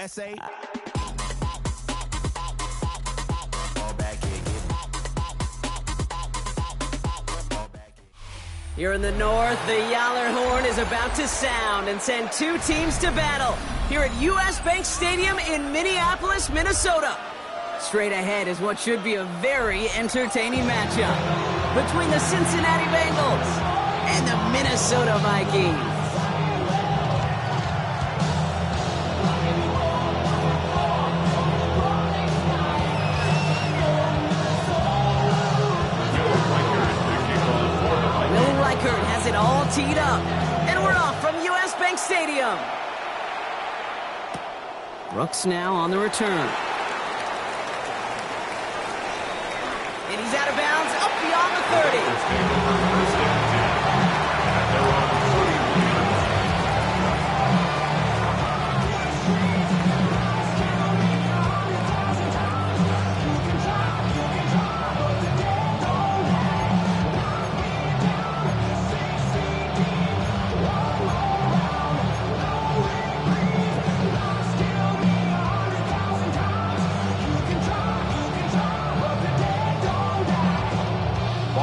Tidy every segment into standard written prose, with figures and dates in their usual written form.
SA. Here in the north, the Yaller horn is about to sound and send two teams to battle here at U.S. Bank Stadium in Minneapolis, Minnesota. Straight ahead is what should be a very entertaining matchup between the Cincinnati Bengals and the Minnesota Vikings. Has it all teed up, and we're off from U.S. Bank Stadium. Brooks now on the return. And he's out of bounds, up beyond the 30.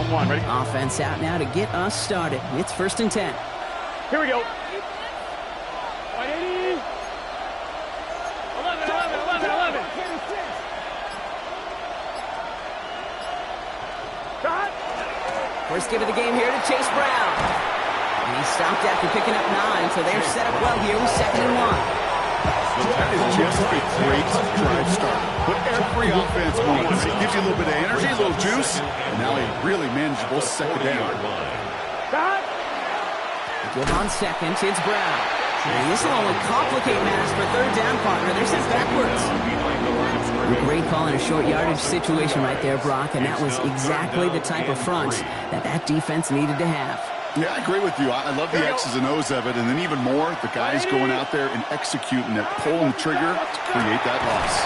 1-1, ready? Offense out now to get us started. It's 1st and 10. Here we go. 11, 11. Cut. First give of the game here to Chase Brown. And he stopped after picking up 9, so they're set up well here with 2nd and 1. That is just a great drive start. What every offense wants. It gives you a little bit of energy, a little juice, and now a really manageable 2nd down. Good on 2nd, it's Brown. And this will only complicate matters for 3rd down, partner. They're sent backwards. A great call in a short yardage situation right there, Brock, and that was exactly the type of front that defense needed to have. Yeah, I agree with you. I love the X's and O's of it, and then even more, the guys going out there and executing it, pulling the trigger to create that loss.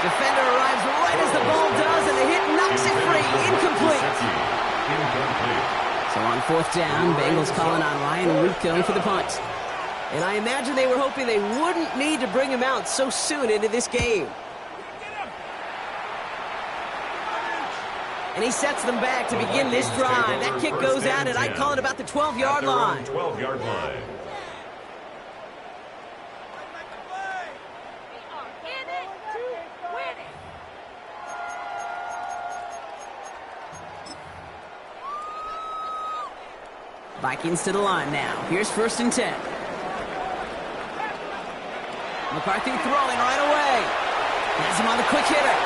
Defender arrives right as the ball does, and the hit knocks it free. Incomplete. So on 4th down, Bengals calling on Ryan Rico for the punt. And I imagine they were hoping they wouldn't need to bring him out so soon into this game. And he sets them back to begin this drive. That kick goes out, and I'd call it about the 12-yard line. 12-yard line. Vikings to the line now. Here's 1st and 10. McCarthy throwing right away. Has him on the quick hitter.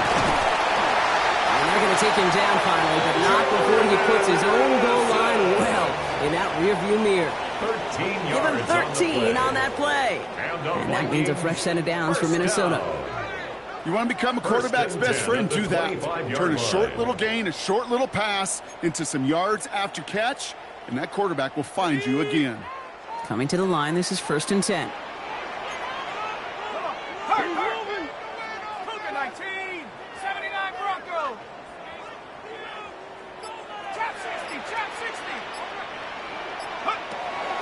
And they're going to take him down finally, but not before he puts his own goal line well in that rearview mirror. 13 Give him 13 on that play. And that means a fresh set of downs for Minnesota. You want to become a quarterback's best friend, do that. Turn a short little gain, a short little pass into some yards after catch, and that quarterback will find you again. Coming to the line, this is 1st and 10.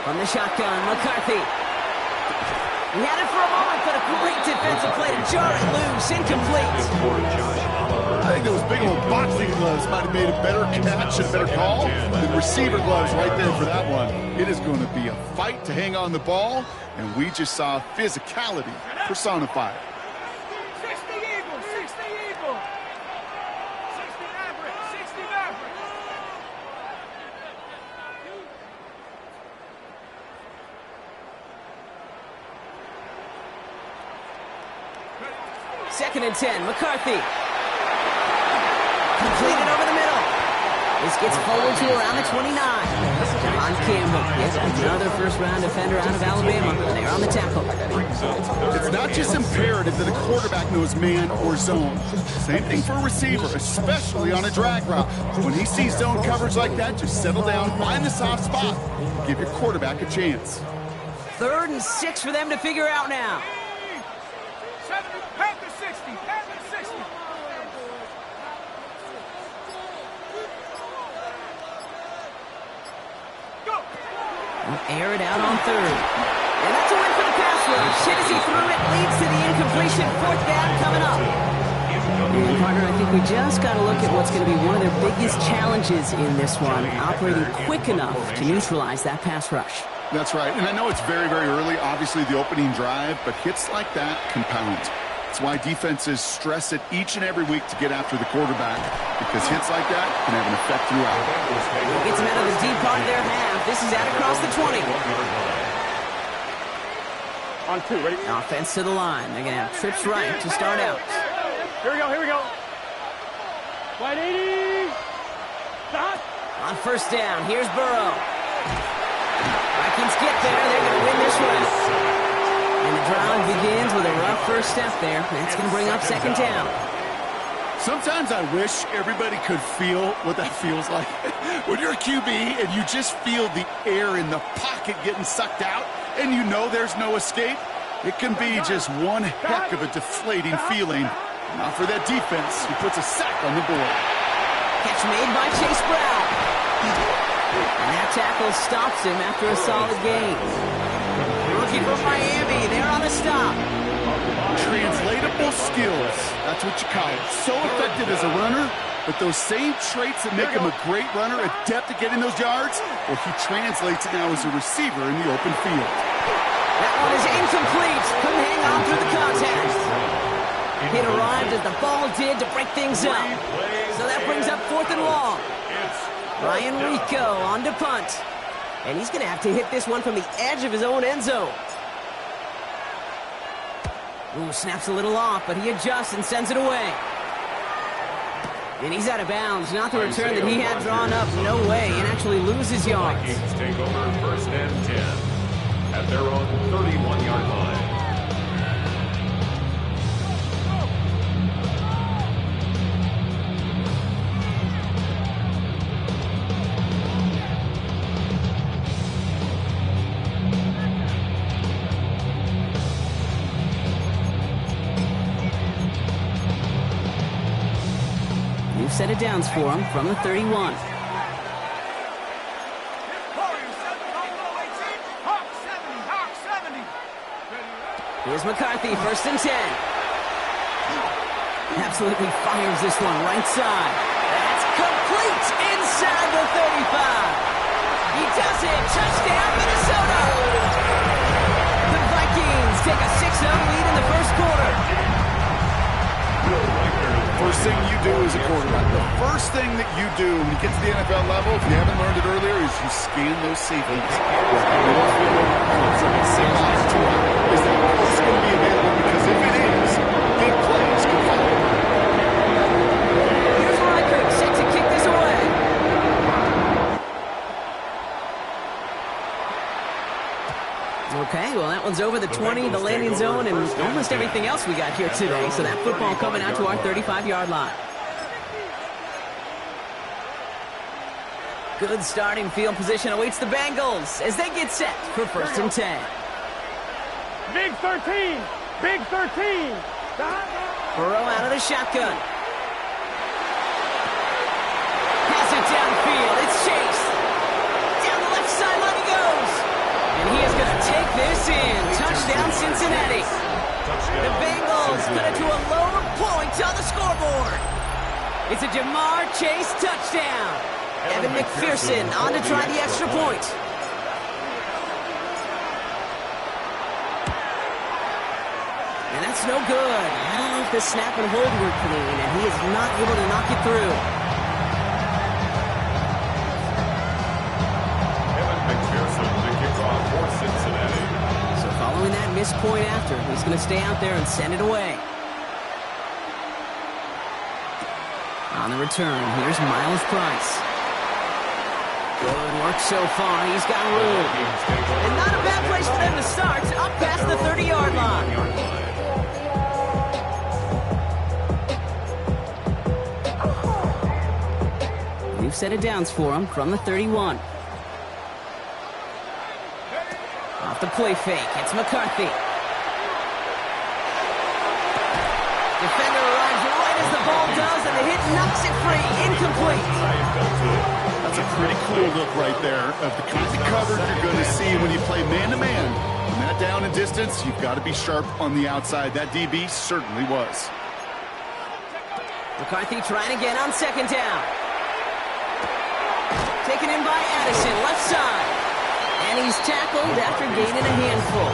From the shotgun, McCarthy. He had it for a moment, but a great defensive play to jar it loose. Incomplete. I think those big old boxing gloves might have made a better catch and a better call than receiver gloves right there for that one. It is going to be a fight to hang on the ball, and we just saw physicality personified. 60 Eagles, 60 Eagles. 60 Mavericks, 60 Mavericks. Second and 10, McCarthy. Completed over the middle. This gets forward to around the 29. John Campbell, yes, another first-round defender out of Alabama. They're on the tackle. It's not just imperative that a quarterback knows man or zone. Same thing for a receiver, especially on a drag route. When he sees zone coverage like that, just settle down, find the soft spot, give your quarterback a chance. 3rd and 6 for them to figure out now. 70, Panther 60, Panther 60. We'll air it out on 3rd. And that's a win for the pass rush. Hit as he threw it, leads to the incompletion. Fourth down coming up. And partner, I think we just got to look at what's going to be one of their biggest challenges in this one, operating quick enough to neutralize that pass rush. That's right, and I know it's very, very early, obviously the opening drive, but hits like that compound. That's why defenses stress it each and every week to get after the quarterback, because hits like that can have an effect throughout. Gets him out of the deep part of their half. This is out across the 20. On 2, ready? Offense to the line. They're going to have trips right to start out. Here we go, here we go. 180. Stop. On first down, here's Burrow. Vikings get there. They're going to win this one. And the drive begins with a rough first step there. That's going to bring up second down. Sometimes I wish everybody could feel what that feels like. When you're a QB and you just feel the air in the pocket getting sucked out and you know there's no escape, it can be just one heck of a deflating feeling. Not for that defense, who puts a sack on the board. Catch made by Chase Brown. And that tackle stops him after a solid gain. Rookie from Miami, they're on a stop. Translatable skills, that's what you call it. So effective as a runner, but those same traits that make him a great runner, adept at getting those yards, well, he translates it now as a receiver in the open field. That one is incomplete. Couldn't hang on through the contact. Hit arrived as the ball did to break things up. So that brings up 4th and long. Ryan Rico on to punt. And he's going to have to hit this one from the edge of his own end zone. Ooh, snaps a little off, but he adjusts and sends it away. And he's out of bounds. Not the return that he had drawn up. No way. And actually loses yards. Vikings take over 1st and 10 at their own 31-yard line. Set of downs for him from the 31. Here's McCarthy, 1st and 10. Absolutely fires this one right side. That's complete inside the 35. He does it. Touchdown, Minnesota. The Vikings take a 6-0 lead in the first quarter. First thing you do as a quarterback, the first thing that you do when you get to the NFL level, if you haven't learned it earlier, is you scan those safeties. Is that what's going to be available? Because if it is, big plays can follow. Here's Reichert, set to kick this away. Okay, well, that one's over the 20, the landing zone, and almost everything else we got here today. So that football coming out to our 35-yard line. Good starting field position awaits the Bengals as they get set for 1st and 10. Big 13. Big 13. Burrow out of the shotgun. Pass it downfield. It's Chase. Down the left sideline he goes. And he is going to take this in. Touchdown, Cincinnati. The Bengals cut it to a lower point on the scoreboard. It's a Jamar Chase touchdown. Evan McPherson on to try the extra point. And that's no good. I don't know if the snap and hold were clean, and he is not able to knock it through. Evan McPherson, the kickoff for Cincinnati. So following that missed point after, he's going to stay out there and send it away. On the return, here's Miles Price. Good work so far. He's got room. And not a bad place for them to start. Up past the 30-yard line. We've set it downs for him from the 31. Off the play fake. It's McCarthy. Defender arrives right as the ball does, and the hit knocks it free. Incomplete. A That's a pretty cool look right there of the kind of coverage you're going to see when you play man-to-man. From that down and distance, you've got to be sharp on the outside. That DB certainly was. McCarthy trying again on second down. Taken in by Addison, left side. And he's tackled after gaining a handful.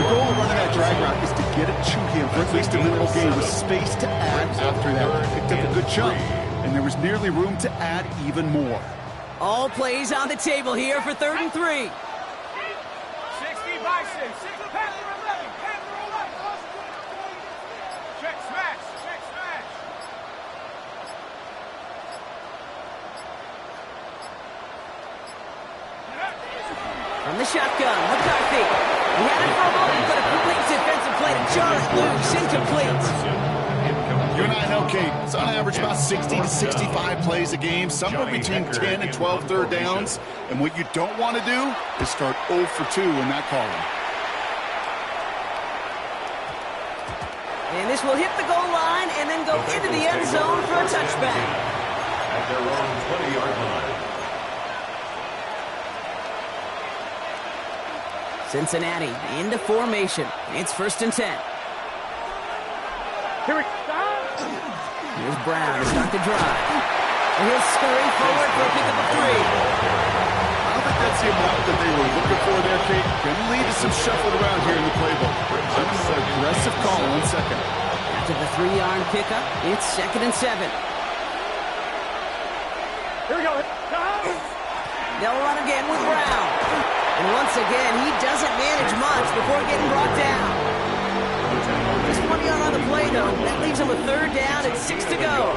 The goal of running that drag route is to get it to him for at least a minimal gain with space to add after that. Picked up a good chunk, and there was nearly room to add even more. All plays on the table here for 3rd and 3. 60 by 6. 6 Panther 11. Panther 11. Check smash. Check smash. From the shotgun, McCarthy. He had it for a moment, but a complete defensive play to Charlotte loose, incomplete. You and I know, Kate, it's on average about 60 to 65 plays a game, somewhere between 10 and 12 third downs. And what you don't want to do is start 0 for 2 in that column. And this will hit the goal line and then go into the end zone for a touchback. At their own 20-yard line. Cincinnati into formation. It's 1st and 10. Here we go. Here's Brown to start the drive. And he'll scurry forward for a pickup of 3. I don't think that's the amount that they were looking for there, Kate. Going to lead to some shuffling around here in the playbook. I'm an aggressive call on second. After the 3-yard pickup, it's 2nd and 7. Here we go. They'll run again with Brown. And once again, he doesn't manage much before getting brought down. Just 1 yard on the play, though. That leaves him with 3rd down and 6 to go.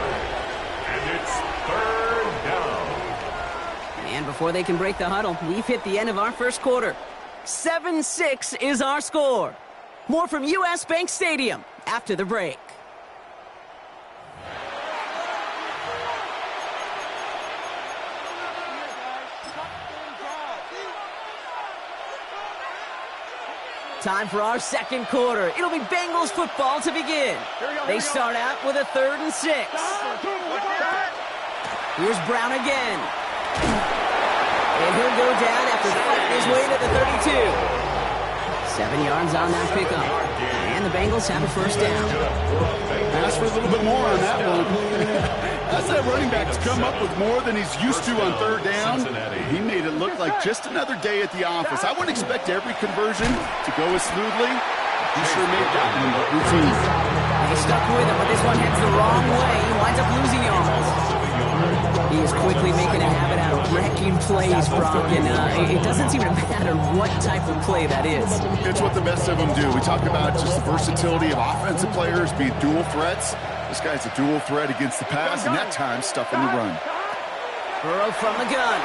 And it's 3rd down. And before they can break the huddle, we've hit the end of our first quarter. 7-6 is our score. More from US Bank Stadium after the break. Time for our second quarter. It'll be Bengals football to begin. They start out with a 3rd and 6. Here's Brown again. And he'll go down after fighting his way to the 32. 7 yards on that pickup. And the Bengals have a 1st down. Ask for a little bit more on that one. That's that running back to come up with more than he's used to on 3rd down. He made it look like just another day at the office. I wouldn't expect every conversion to go as smoothly. He sure made that one routine. They stuck with him, but this one heads the wrong way. He winds up losing yards. He is quickly making a habit out of wrecking plays, Brock, and it doesn't seem to matter what type of play that is. It's what the best of them do. We talk about just the versatility of offensive players being dual threats. This guy's a dual threat against the pass, and that time stuffing the run. Burrow from the gun.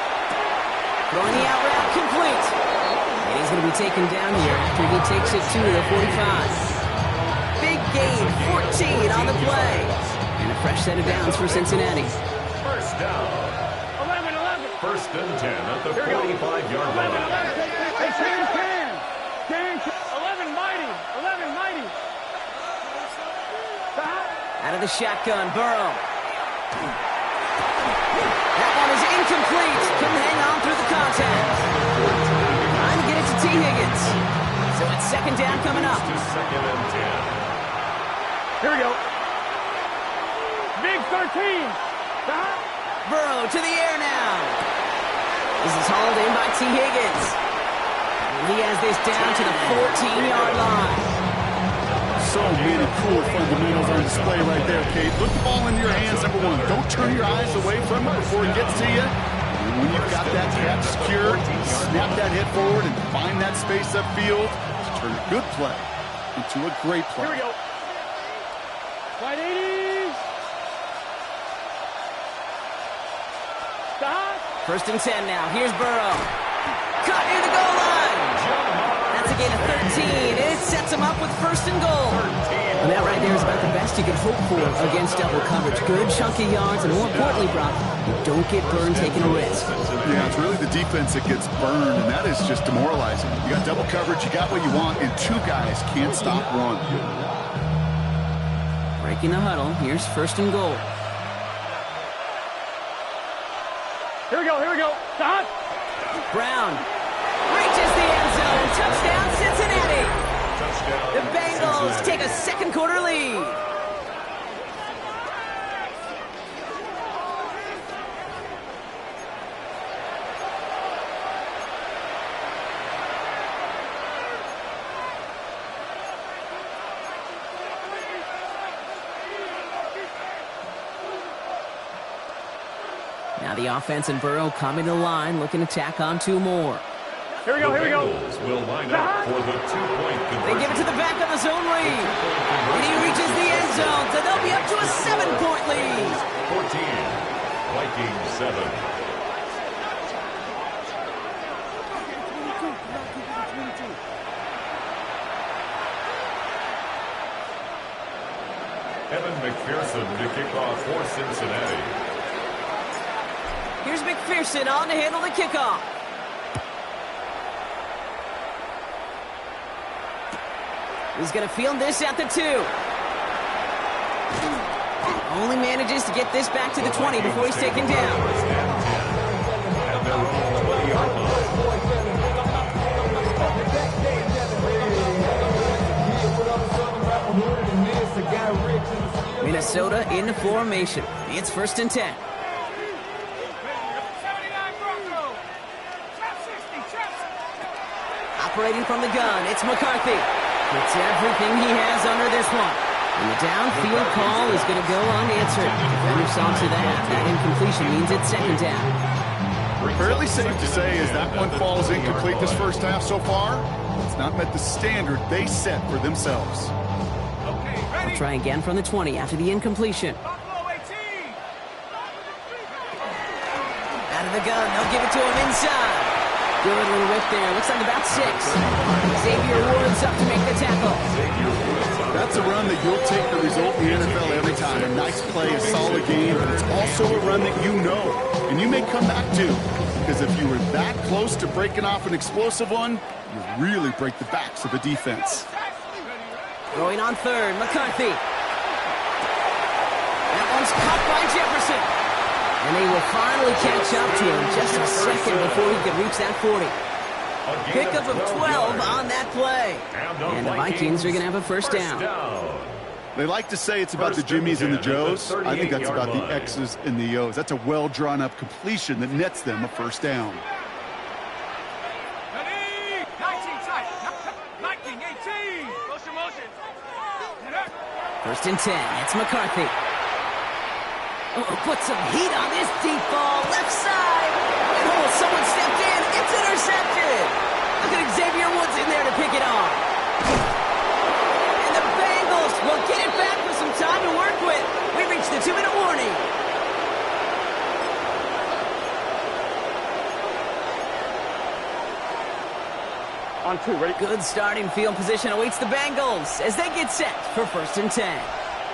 Throwing the out route complete. And he's going to be taken down here after he takes it to the 45. Big gain, 14 on the play. And a fresh set of downs for Cincinnati. 1st down. 11. 1st and 10 at the 45-yard line. Hey, Dan. 11 mighty. 11 mighty. Out of the shotgun, Burrow. That one is incomplete. Couldn't hang on through the contact. Trying to get it to T. Higgins. So it's 2nd down coming up. To 2nd and 10. Here we go. Big 13. Burrow to the air now. This is hauled in by T. Higgins. And he has this down to the 14-yard line. So many cool fundamentals on display right there, Kate. Put the ball in your hands, number one. Don't turn your eyes away from it before it gets to you. And when you've got that gap secured, snap that head forward and find that space upfield to turn a good play into a great play. Here we go. Wide 80s. Stop. 1st and 10 now. Here's Burrow. Caught near the goal line. That's a gain of 13. It sets him up with 1st and goal. And that right there is about the best you can hope for against double coverage. Good chunky yards, and more importantly, Brock, you don't get burned taking a risk. Yeah, it's really the defense that gets burned, and that is just demoralizing. You got double coverage, you got what you want, and 2 guys can't stop one. Breaking the huddle. Here's 1st and goal. Here we go. Stop. Brown reaches the end zone. Touchdown, Cincinnati. Touchdown. The Bengals Cincinnati. take a second quarter lead. Now the offense and Burrow coming to the line, looking to tack on 2 more. Here we The go. Bengals will line up for the 2-point conversion. They give it to the back of the zone read. And he reaches the end zone, so they'll be up to a 7-point lead. 14. Vikings 7. Evan McPherson to kick off for Cincinnati. Here's McPherson on to handle the kickoff. He's going to field this at the 2. Only manages to get this back to the 20 before he's taken down. First and 10 at their own 20-yard line. Minnesota in the formation. It's 1st and 10. 79 Broncos. Trap 60. Operating from the gun, it's McCarthy. Gets everything he has under this one. And the downfield call is going to go unanswered. Defender saw to that. That incompletion means it's 2nd down. Fairly safe to say as that one falls incomplete this first half so far, it's not met the standard they set for themselves. Okay, ready? Try again from the 20 after the incompletion. Buffalo 18. Out of the gun, they'll give it to him inside. Good little whip there. Looks like about 6. Xavier Woods up to make the tackle. That's a run that you'll take the result in the NFL every time. A nice play, a solid game, but it's also a run that you know and you may come back to. Because if you were that close to breaking off an explosive one, you really break the backs of the defense. Throwing on 3rd, McCarthy. That one's caught by Jefferson. And they will finally catch up to him just a second before he could reach that 40. Pickup of 12 on that play. And the Vikings are going to have a first down. They like to say it's about the Jimmies and the Joes. I think that's about the X's and the O's. That's a well-drawn-up completion that nets them a first down. Ready? 19 tight. 19, 18. Motion. 1st and 10. It's McCarthy. Oh, put some heat on this deep ball. Left side. And someone stepped in. It's intercepted. Look at Xavier Woods in there to pick it off. And the Bengals will get it back with some time to work with. We reached the 2-minute warning. On 2, ready? Good starting field position awaits the Bengals as they get set for 1st and 10.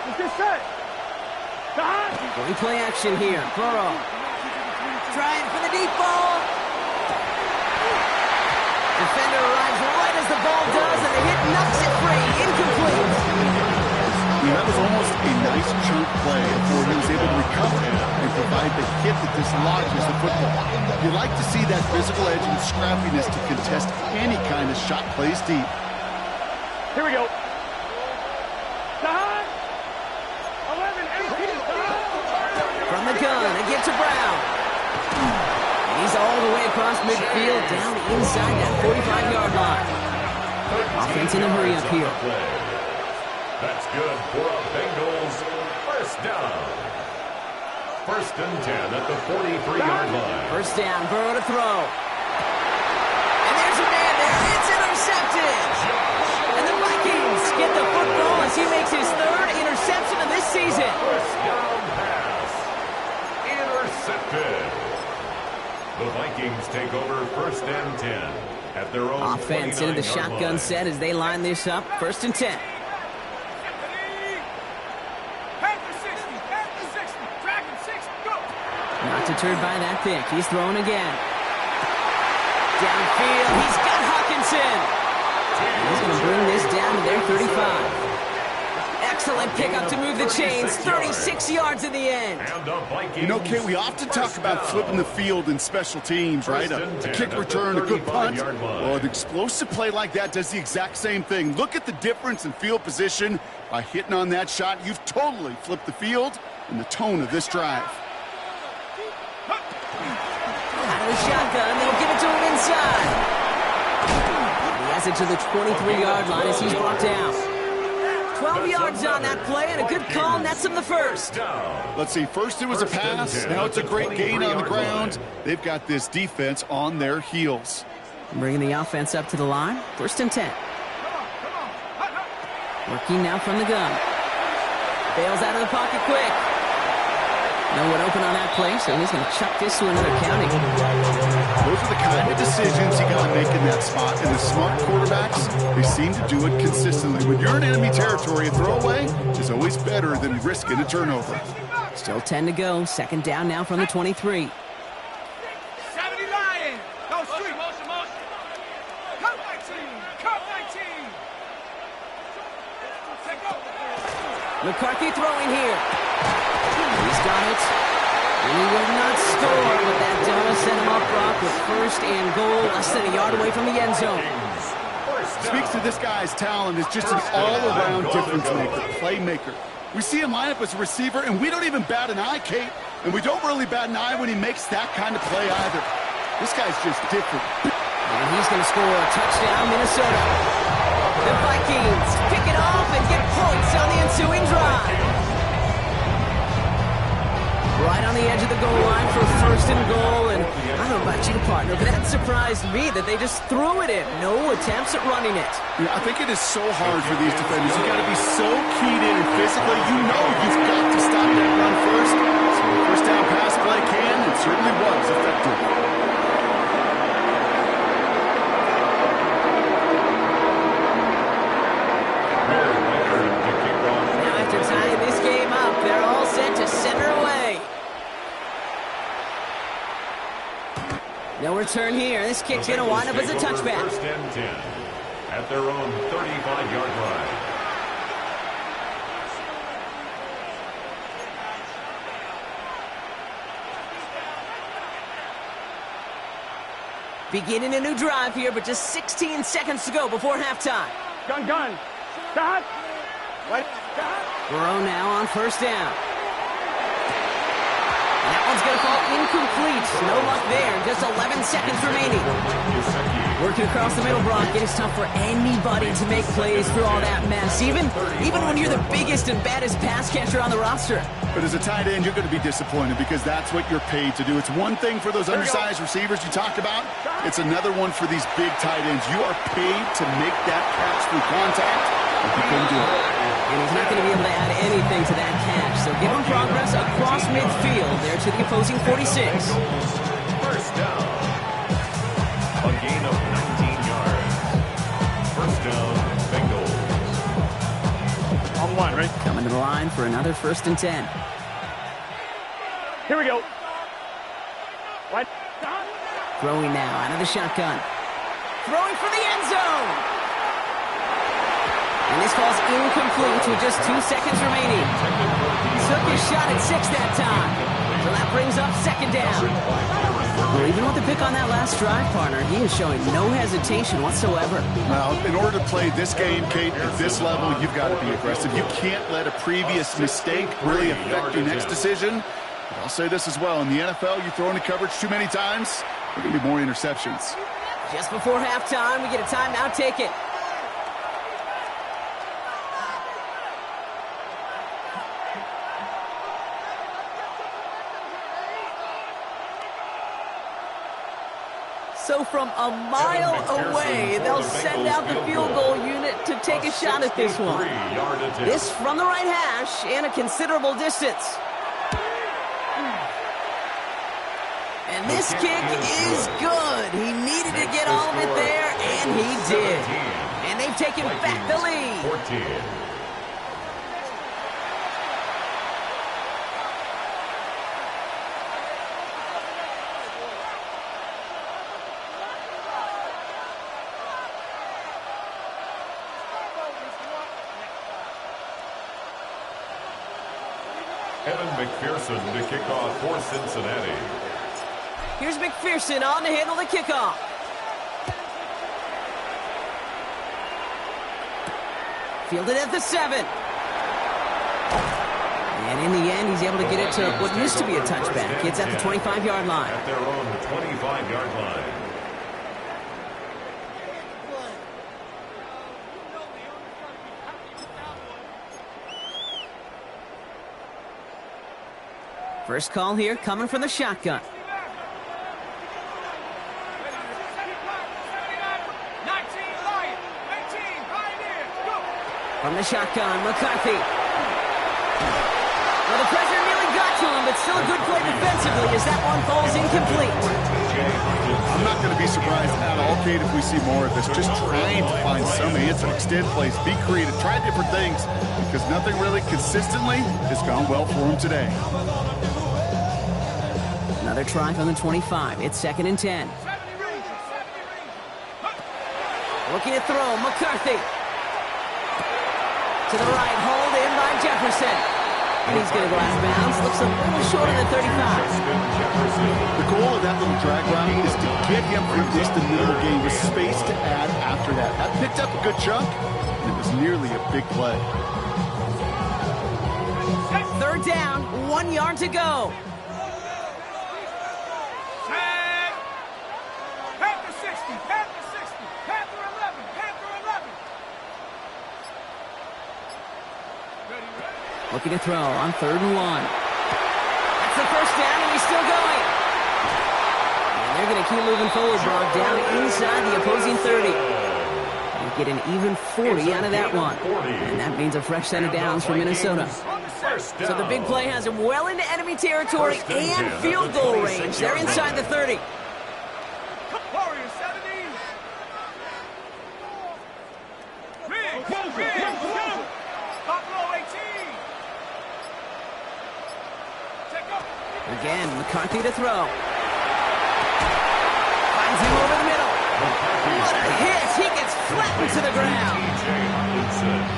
Let's get set. Going play action here. Burrow. Trying for the deep ball. Defender arrives right as the ball does, and the hit knocks it free. Incomplete. That was almost a nice chunk play before he was able to recover and provide the hit that dislodges the football. You like to see that physical edge and scrappiness to contest any kind of shot plays deep. Here we go. 11, 18. From the gun, a give to Brown. He's all the way across midfield, down inside that 45-yard line. Offense in a hurry up here. That's good for a Bengals first down. 1st and 10 at the 43-yard line. First down, Burrow to throw. And there's a man there. It's intercepted. And the Vikings get the football as he makes his 3rd interception of this season. First down pass. Intercepted. The Vikings take over 1st and 10 at their own Offense into the shotgun set as they line this up. 1st and 10. Not deterred by that pick. He's throwing again. Downfield. He's got Hawkinson. He's going to bring this down to their 35. Excellent pickup to move the chains. 36 yards in the end. And the Vikings. You know, Kate, we often talk about flipping the field in special teams, right? A kick return, a good punt. Well, an explosive play like that does the exact same thing. Look at the difference in field position. By hitting on that shot, you've totally flipped the field and the tone of this drive. Out of the shotgun, they'll give it to him inside. He has it to the 23-yard line as he's brought down. 12 yards on that play, and a good call nets him the first. Let's see, first it was a pass, now it's a great gain on the ground. They've got this defense on their heels. Bringing the offense up to the line, 1st and 10. Working now from the gun. Bails out of the pocket quick. No one open on that play, so he's going to chuck this to another county. Those are the kind of decisions you got to make in that spot. And the smart quarterbacks, they seem to do it consistently. When you're in enemy territory, a throwaway is always better than risking a turnover. Still 10 to go. 2nd down now from the 23. 70 Lions. No street. Motion. Cut 19. Cut 19. Take over. McCarthy throwing here. He's got it. And he will not score, but that does set him up, Brock, with 1st and goal, less than a yard away from the end zone. Speaks to this guy's talent as just an all-around difference maker, playmaker. We see him line up as a receiver, and we don't even bat an eye, Kate. And we don't really bat an eye when he makes that kind of play either. This guy's just different. And he's going to score a touchdown, Minnesota. The Vikings pick it off and get points on the ensuing drive. Right on the edge of the goal line for 1st and goal, and I don't know about you, partner, but that surprised me that they just threw it in. No attempts at running it. Yeah, I think it is so hard for these defenders. You've got to be so keyed in and physically. You know you've got to stop that run first. So the 1st down pass play can, and certainly was effective. Now after tying this game up, they're all set to center away. No return here. This kick's going to wind up as a touchback. 1st and 10 at their own 35-yard line. Beginning a new drive here, but just 16 seconds to go before halftime. Gun. Stop. Right. Burrow now on 1st down. That one's going to fall incomplete. No luck there. Just 11 seconds remaining. Working across the middle, Brock. It is tough for anybody to make plays through all that mess, even when you're the biggest and baddest pass catcher on the roster. But as a tight end, you're going to be disappointed because that's what you're paid to do. It's one thing for those undersized receivers you talked about. It's another one for these big tight ends. You are paid to make that catch through contact, but you couldn't do it. And he's not going to be able to add anything to that catch. So give him progress across midfield there to the opposing 46. 1st down. A gain of 19 yards. 1st down, Bengals. On 1, right? Coming to the line for another 1st and 10. Here we go. Right. Throwing now out of the shotgun. Throwing for the end zone. And this falls incomplete with just 2 seconds remaining. Took his shot at 6 that time. So that brings up 2nd down. Well, even with the pick on that last drive, partner, he is showing no hesitation whatsoever. Well, in order to play this game, Kate, at this level, you've got to be aggressive. You can't let a previous mistake really affect your next decision. But I'll say this as well. In the NFL, you throw into coverage too many times, there are going to be more interceptions. Just before halftime, we get a timeout taken. So from a mile away, they'll send out the field goal unit to take a shot at this one. This from the right hash and a considerable distance. And this kick is good. He needed to get all of it there, and he did. And they've taken back the lead. 14. McPherson to kick off for Cincinnati. Here's McPherson on to handle the kickoff. Fielded at the 7. And in the end, he's able to get it to what used to be a touchback. It's at the 25-yard line. At their own 25-yard line. First call here coming from the shotgun. 19, Lion. 18, Pioneer. Go. From the shotgun, McCarthy. Well, the pressure nearly got to him, but still a good play defensively as that one falls incomplete. I'm not going to be surprised at all, Kate, if we see more of this. Just trying to find some answer, extend plays, be creative, try different things, because nothing really consistently has gone well for him today. Another try from the 25. It's 2nd and 10. Looking to throw, McCarthy. To the right, hold in by Jefferson. And he's going to go out of bounds. Looks a little short of the 35. The goal of that little drag route is to get him through at least the middle of the game with space to add after that. That picked up a good chunk, and it was nearly a big play. 3rd down, 1 yard to go. Panther 60, Panther 60, Panther 11, Panther 11. Looking to throw on 3rd and 1. That's the first down, and he's still going. And they're going to keep moving forward, Brock, down inside the opposing 30. They get an even 40 out of that one. And that means a fresh set of downs for Minnesota. So the big play has him well into enemy territory and field goal range. They're inside the 30. Warriors 70. Riggs, Buffalo 18. Take up. Again, McCarthy to throw. Finds him over the middle. What a hit! He gets flattened to the ground.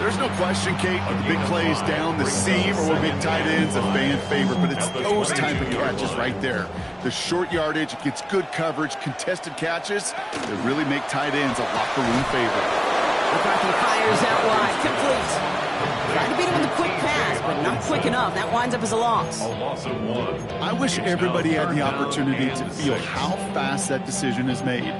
There's no question, Kate, the big plays down the seam or big tight ends a fan favorite, but it's those type of catches right there. The short yardage, it gets good coverage, contested catches that really make tight ends a locker room favorite. McCarthy fires out wide, complete. Tried to beat him with a quick pass, but not quick enough. That winds up as a loss. A loss of 1. I wish everybody had the opportunity to feel how fast that decision is made.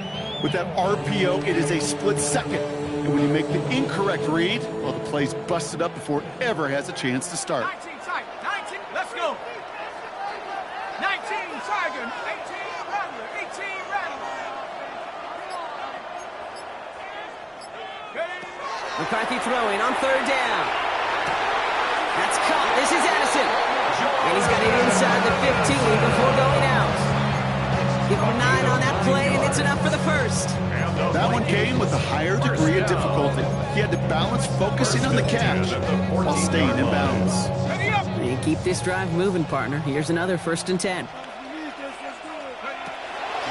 With that RPO, it is a split second. And when you make the incorrect read, well, the play's busted up before it ever has a chance to start. 19 tight, 19, let's go. 19 Tiger, 18 Rattler, 18 Rattler. McCarthy throwing on 3rd down. That's caught. This is Addison. And he's got it inside the 15 before going out. Give him a 9 on that play, and it's enough for the first. That one came with a higher degree of difficulty. He had to balance focusing on the catch while staying in bounds. You keep this drive moving, partner. Here's another 1st and 10.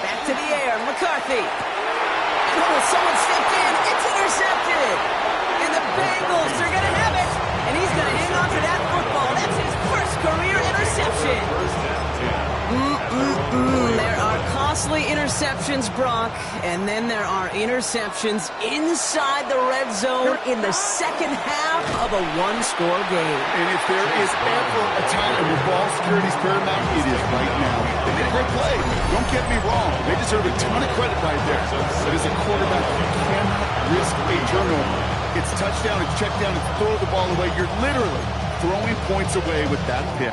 Back to the air, McCarthy. Oh, someone stepped in. It's intercepted. And the Bengals are going to have it. And he's going to hang on to that football. That's his first career interception. There are costly interceptions, Brock, and then there are interceptions inside the red zone in the second half of a one-score game. And if there is ever a time when ball security is paramount, it is right now. They did a great play. Don't get me wrong. They deserve a ton of credit right there. But as a quarterback, you cannot risk a turnover. It's touchdown, it's check down, it's throw the ball away. You're literally throwing points away with that pick.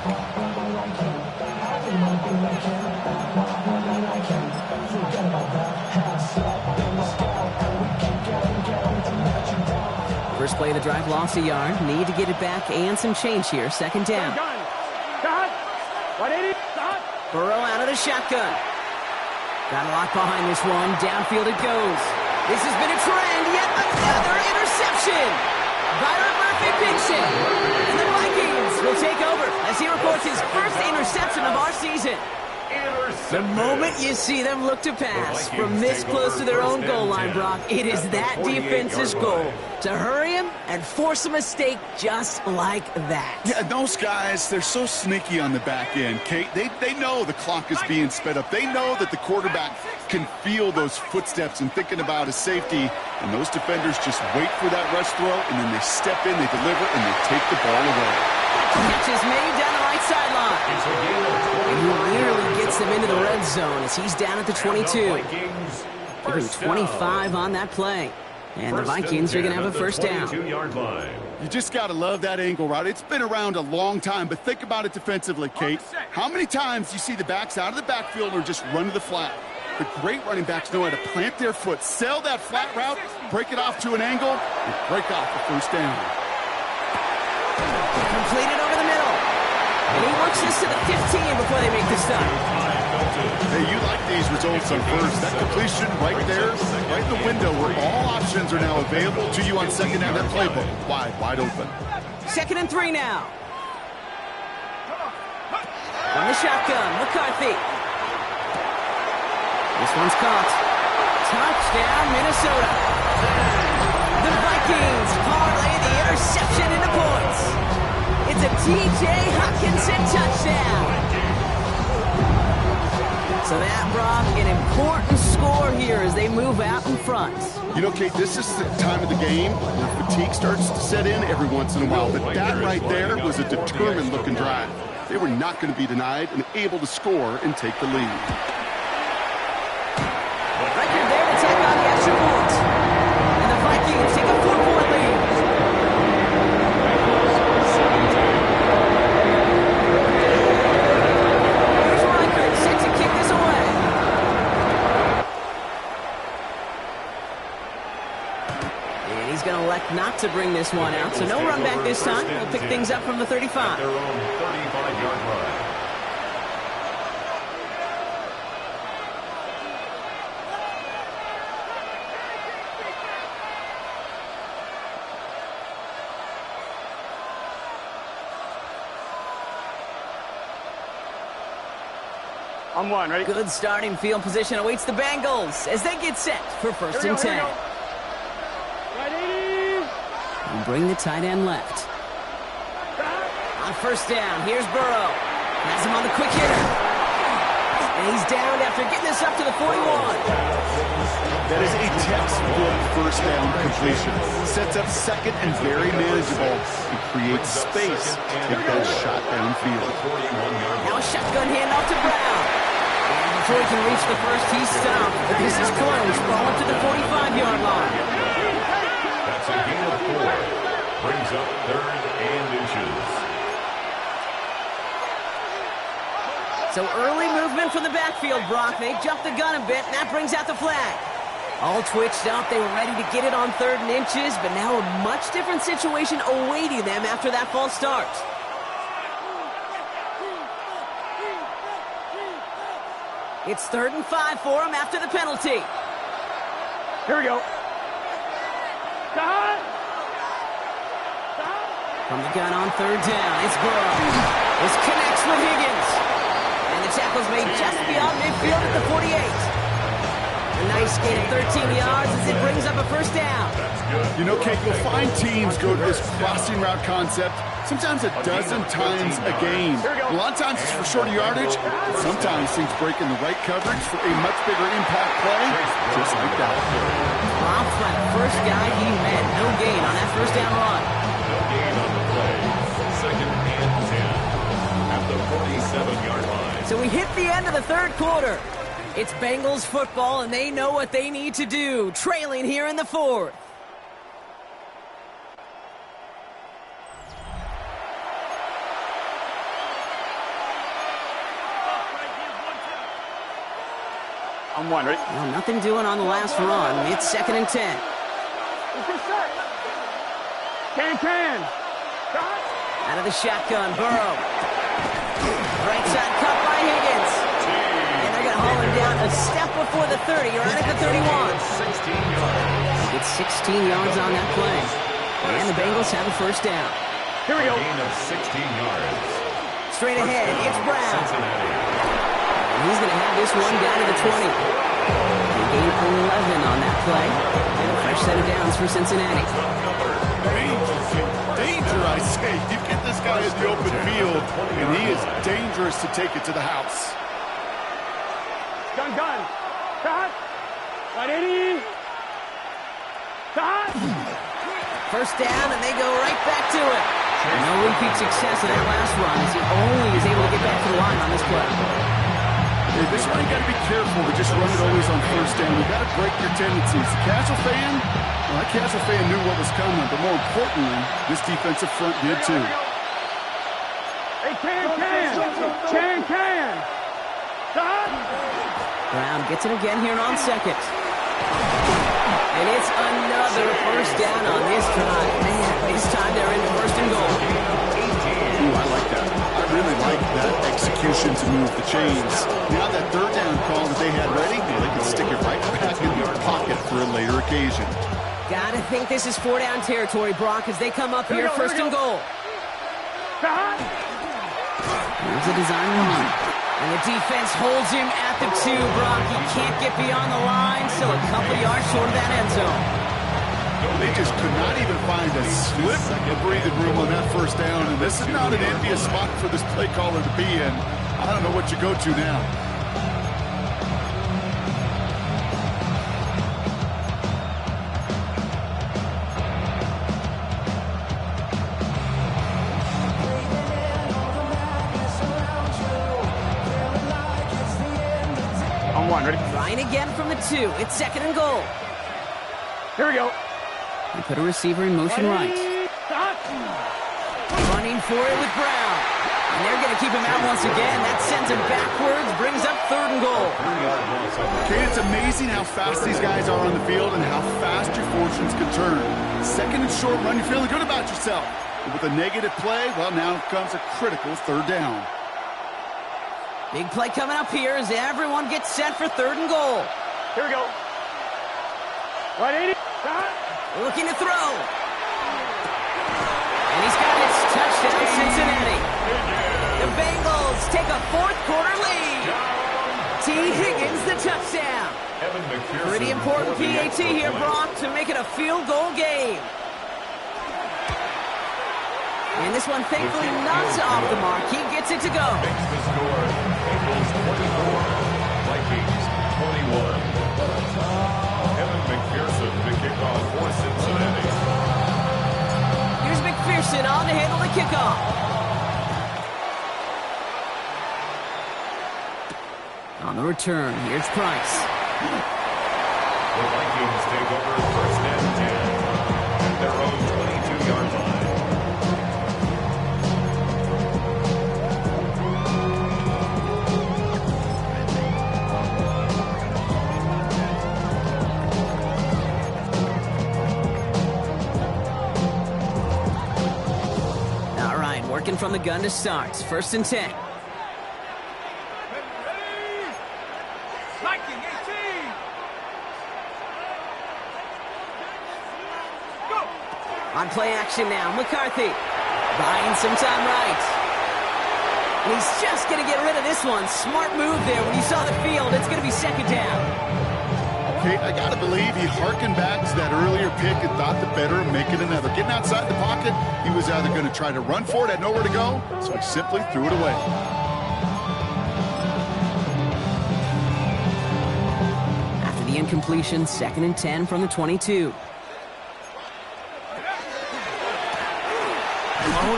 First play of the drive, lost a yard. Need to get it back and some change here. 2nd down. Burrow out of the shotgun. Got a lot behind this one. Downfield it goes. This has been a trend. Yet another interception. Byron Murphy picks it. And the Vikings will take over as he records his first interception of our season. The moment you see them look to pass from this close to their own goal line, Brock, it is that defense's goal to hurry him and force a mistake just like that. Yeah, those guys, they're so sneaky on the back end, Kate. They know the clock is being sped up. They know that the quarterback can feel those footsteps and thinking about his safety. And those defenders just wait for that rush throw, and then they step in, they deliver, and they take the ball away. Catch is made down the right sideline. And he nearly gets them into the red zone as he's down at the 22. Give him 25 on that play. And the Vikings are going to have a first down. You just got to love that angle route. It's been around a long time, but think about it defensively, Kate. How many times do you see the backs out of the backfield or just run to the flat? The great running backs know how to plant their foot, sell that flat route, break it off to an angle, and break off the first down. Completed over the middle. And he works this to the 15 before they make the stop. Hey, you like these results on first. That completion right there, right in the window where all options are now available to you on second down. That playbook wide open. 2nd and 3 now. From the shotgun, McCarthy. This one's caught. Touchdown, Minnesota. The Vikings parlay the interception into points. It's a T.J. Hockenson touchdown. So that, Brock, an important score here as they move out in front. You know, Kate, this is the time of the game where fatigue starts to set in every once in a while. But that right there was a determined-looking drive. They were not going to be denied and able to score and take the lead. Record there to take on the extra point. And the Vikings take a 4-point lead. Here's Reichert set to kick this away. And he's going to elect not to bring this one out, so no run back this time. We'll pick things up from the 35. Their own 35-yard line. On one, ready? Good starting field position awaits the Bengals as they get set for 1st and 10. Ready? And bring the tight end left. On 1st down, here's Burrow. Has him on the quick hitter. And he's down after getting this up to the 41. That is a textbook first down completion. Sets up second and very manageable and creates space to take that shot downfield. Now a shotgun handoff to Brown. And before he can reach the first, he's stopped. But this is close. Ball up to the 45-yard line. That's a gain of 4. Brings up 3rd and inches. So early movement from the backfield, Brock. They jumped the gun a bit, and that brings out the flag. All twitched up. They were ready to get it on 3rd and inches, but now a much different situation awaiting them after that false start. It's 3rd and 5 for him after the penalty. Here we go. From the gun on 3rd down, it's Burrow. This connects with Higgins. And the tackle's made just beyond midfield at the 48. A nice gain of 13 yards as it brings up a 1st down. You know, Kate, you'll find teams go to this crossing route concept sometimes a dozen times a game. A lot of times it's for shorter yardage, but sometimes teams break in the right coverage for a much bigger impact play, just like that. Rob Flat, first guy he met. No gain on that 1st down run. No gain on the play. 2nd and 10 at the 47-yard line. So we hit the end of the 3rd quarter. It's Bengals football, and they know what they need to do, trailing here in the 4th. On one, ready? Well, nothing doing on the last run. It's 2nd and 10. Can. Out of the shotgun, Burrow. Right side cut by Higgins. And they're going to haul him down a step before the 30, or out at the 31. 16 yards. It's 16 yards on that play. And the Bengals have a 1st down. Here we go. Gain of 16 yards. Straight ahead, it's Brown. Cincinnati. He's going to have this one down to the 20. They gain 11 on that play. And a fresh set of downs for Cincinnati. Danger, I say. You get this guy in the open field, and he is dangerous to take it to the house. Gun. Cut. 180. Cut. First down, and they go right back to it. No repeat success of that last run as he only is able to get back to the line on this play. Hey, this one you got to be careful to just run it always on first down. You got to break your tendencies. The casual fan, well, that casual fan knew what was coming, but more importantly, this defensive front did too. Hey, can. Cut. Brown gets it again here on second. And it's another first down on this drive. Man, this time they're into first and goal. Ooh, I like that. I really like that execution to move the chains. Now that third down call that they had ready, well, they can stick it right back in their pocket for a later occasion. Gotta think this is 4-down territory, Brock, as they come up here first and goal. Cut. Here's a design run. And the defense holds him at the 2, Brock. He can't get beyond the line, still a couple yards short of that end zone. They just could not even find a slip of breathing room on that first down, and this is not an envious spot for this play caller to be in. I don't know what you go to now. Trying again from the 2. It's second and goal. Here we go. They put a receiver in motion right. Running for it with Brown. And they're going to keep him out once again. That sends him backwards, brings up third and goal. Okay, it's amazing how fast these guys are on the field and how fast your fortunes can turn. Second and short run, you're feeling good about yourself. But with a negative play, well, now comes a critical third down. Big play coming up here as everyone gets set for third and goal. Here we go. 180. Cut. Looking to throw. And he's got it. Touchdown, Cincinnati. The Bengals take a fourth-quarter lead. T. Higgins, the touchdown. Pretty important PAT here, Brock, to make it a field goal game. And this one, thankfully, not off the mark. He gets it to go. Makes the score. Bengals 24, Vikings 21. Evan McPherson to kick off for Cincinnati. Here's McPherson on to handle the kickoff. On the return, here's Price. The Vikings take over first and 10 at their own 22-yard line. Working from the gun to start. First and 10. Viking 18. Go. On play action now. McCarthy buying some time right. And he's just going to get rid of this one. Smart move there. When you saw the field, it's going to be second down. Okay, I got to believe he harkened back to that earlier pick and thought the better of making another. Getting outside the pocket, he was either going to try to run for it, had nowhere to go, so he simply threw it away. After the incompletion, second and 10 from the 22. Thrown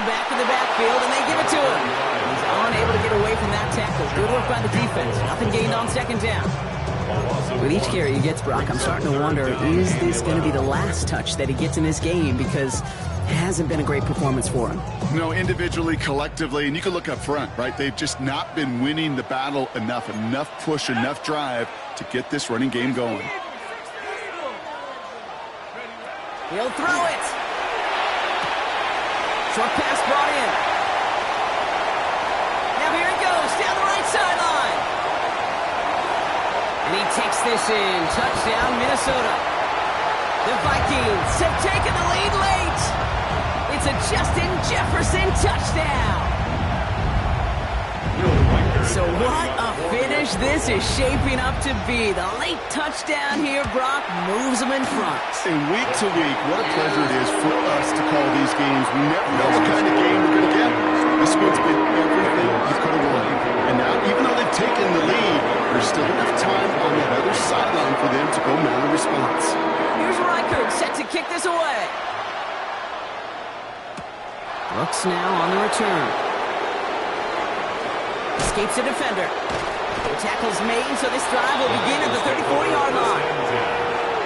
back in the backfield, and they give it to him. He's unable to get away from that tackle. Good work by the defense. Nothing gained on second down. With each carry he gets, Brock, I'm starting to wonder, is this going to be the last touch that he gets in this game? Because it hasn't been a great performance for him. No, individually, collectively, and you can look up front, right? They've just not been winning the battle enough push, enough drive to get this running game going. He'll throw it. Short pass brought in. Now here it goes, down the right sideline. And he takes this in. Touchdown, Minnesota. The Vikings have taken the lead late. It's a Justin Jefferson touchdown. So what a finish this is shaping up to be. The late touchdown here, Brock, moves them in front. And week to week, what a pleasure it is for us to call these games. We never know what kind of game we're going to get. This one's been everything you could have wanted. And now, even though they've taken the lead, there's still enough time on that other sideline for them to go mount a response. Here's Reichert set to kick this away. Brooks now on the return. Escapes a defender. The tackle's made, so this drive will begin at the 34-yard line.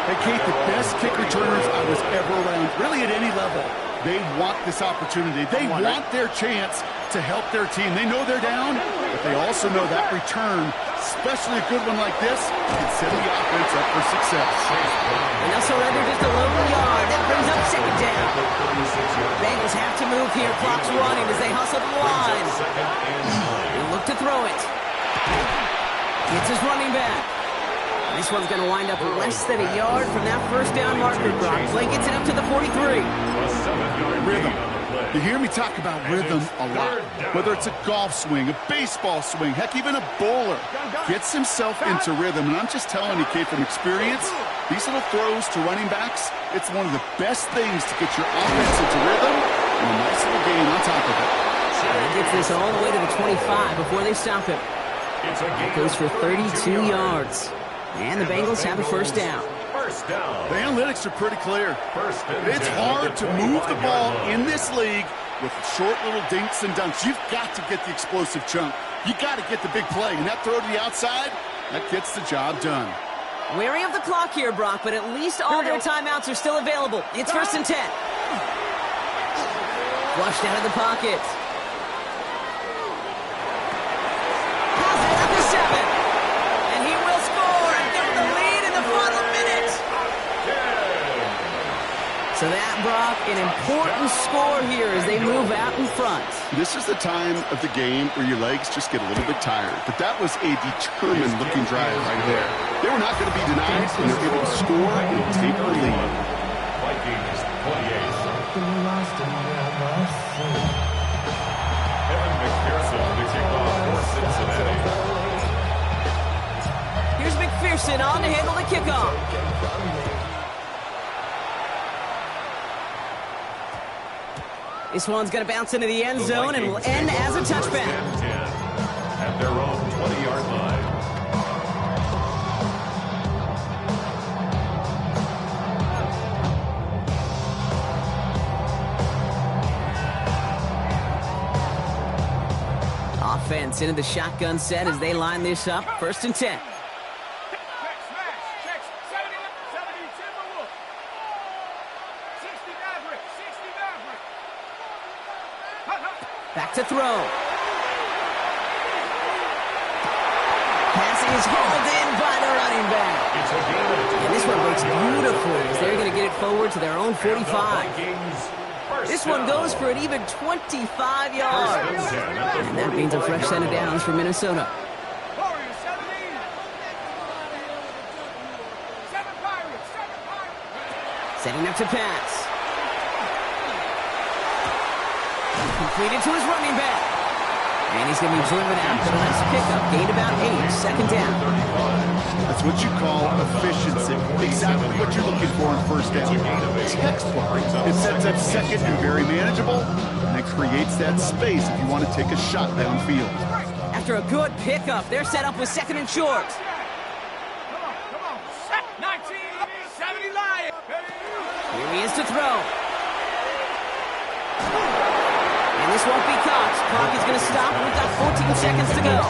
Hey, Kate, the best kick returners I was ever around, really at any level, they want this opportunity. They want their chance to help their team. They know they're down, but they also know that return, especially a good one like this, can set the offense up for success. And they'll surrender just a lone yard. That brings up second down. Bengals have to move here. Clock's running as they hustle to the line. They look to throw it. Gets his running back. This one's going to wind up less than a yard from that first down marker. Brock Play gets it up to the 43. Rhythm. You hear me talk about rhythm a lot. Whether it's a golf swing, a baseball swing, heck, even a bowler gets himself into rhythm. And I'm just telling you, Kate, from experience, these little throws to running backs, it's one of the best things to get your offense into rhythm and a nice little gain on top of it. He gets this all the way to the 25 before they stop him. It goes for 32 yards. And the Bengals have a first down. The analytics are pretty clear. It's hard to move the ball in this league with short little dinks and dunks. You've got to get the explosive chunk. You got to get the big play. And that throw to the outside, that gets the job done. Wary of the clock here, Brock, but at least all their timeouts are still available. It's 1st and 10. Flushed out of the pocket. Has it at the 7. And he will score and give them the lead in the final minute. So that, Brock, an important score here as they move out in front. This is the time of the game where your legs just get a little bit tired. But that was a determined-looking drive right there. They were not going to be denied, and they're able to score and take the lead. Vikings 28. Evan McPherson, the kickoff for Cincinnati. Here's McPherson on to handle the kickoff. This one's going to bounce into the end zone and will end as a touchback. At their own 20-yard line. Offense into the shotgun set as they line this up. 1st and 10. Back to throw. Pass is hauled in by the running back. And this one breaks beautifully as they're going to get it forward to their own 45. This one goes for an even 25 yards. And that means a fresh set of downs for Minnesota. Setting up to pass. Completed to his running back. And he's going to be driven out. The last pickup gained about 8. 2nd down. That's what you call efficiency. Exactly what you're looking for in 1st down. Textbook. It sets up 2nd and very manageable, and it creates that space if you want to take a shot downfield. After a good pickup, they're set up with 2nd and short. Come on. 1970 Lions. Here he is to throw. And this won't be caught. Clock is going to stop. We've got 14 seconds to go.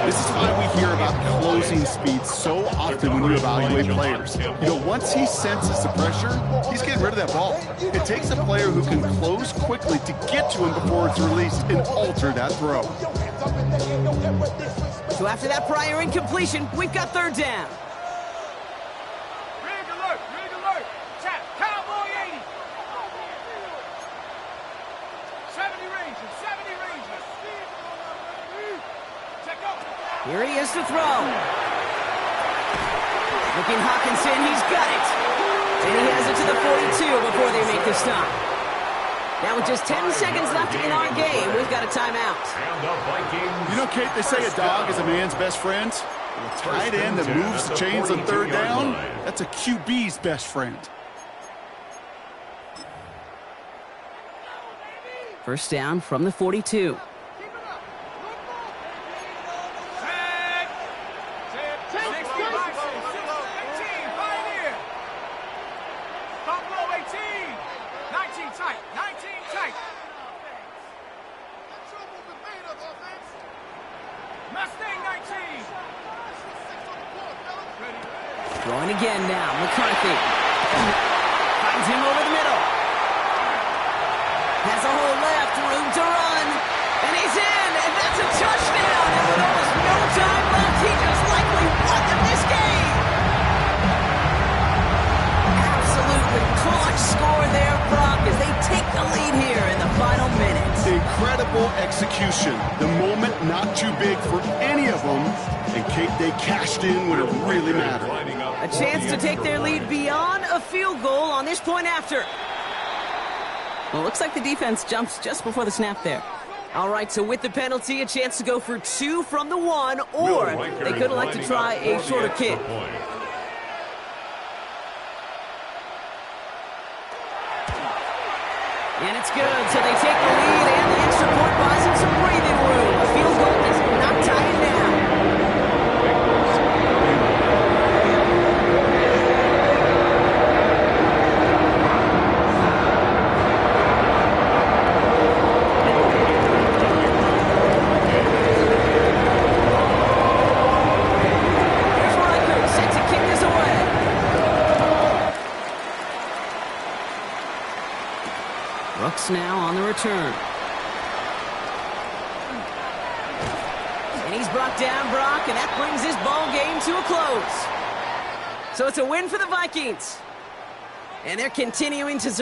This is why we hear about closing speed so often when you evaluate players. You know, once he senses the pressure, he's getting rid of that ball. It takes a player who can close quickly to get to him before it's released and alter that throw. So after that prior incompletion, we've got 3rd down. Rig alert. Tap. Cowboy 80. 70 ranges. Check up. Here he is to throw. Looking Hawkinson, he's got it. And he has it to the 42 before they make the stop. Now with just 10 seconds left in our game, we've got a timeout. And the Vikings. You know, Kate, they say a dog is a man's best friend. A tight end that moves the chains on third down, that's a QB's best friend. First down from the 42. Throwing again now, McCarthy. Finds him over the middle. Has a hole left, room to run. And he's in, and that's a touchdown. And with almost no time left, he just likely won them this game. Absolutely clutch score there, Brock, as they take the lead here in the final minutes. Incredible execution. The moment not too big for any of them. And Kate, they cashed in when it really mattered. A chance to take their lead beyond a field goal on this point after. Well, looks like the defense jumps just before the snap there. All right, so with the penalty, a chance to go for 2 from the 1, or they could elect to try a shorter kick. And it's good, so they take the lead, and the extra point buys them some breathing room. A field goal does not tie it down. Now on the return. And he's brought down, Brock, and that brings this ball game to a close. So it's a win for the Vikings. And they're continuing to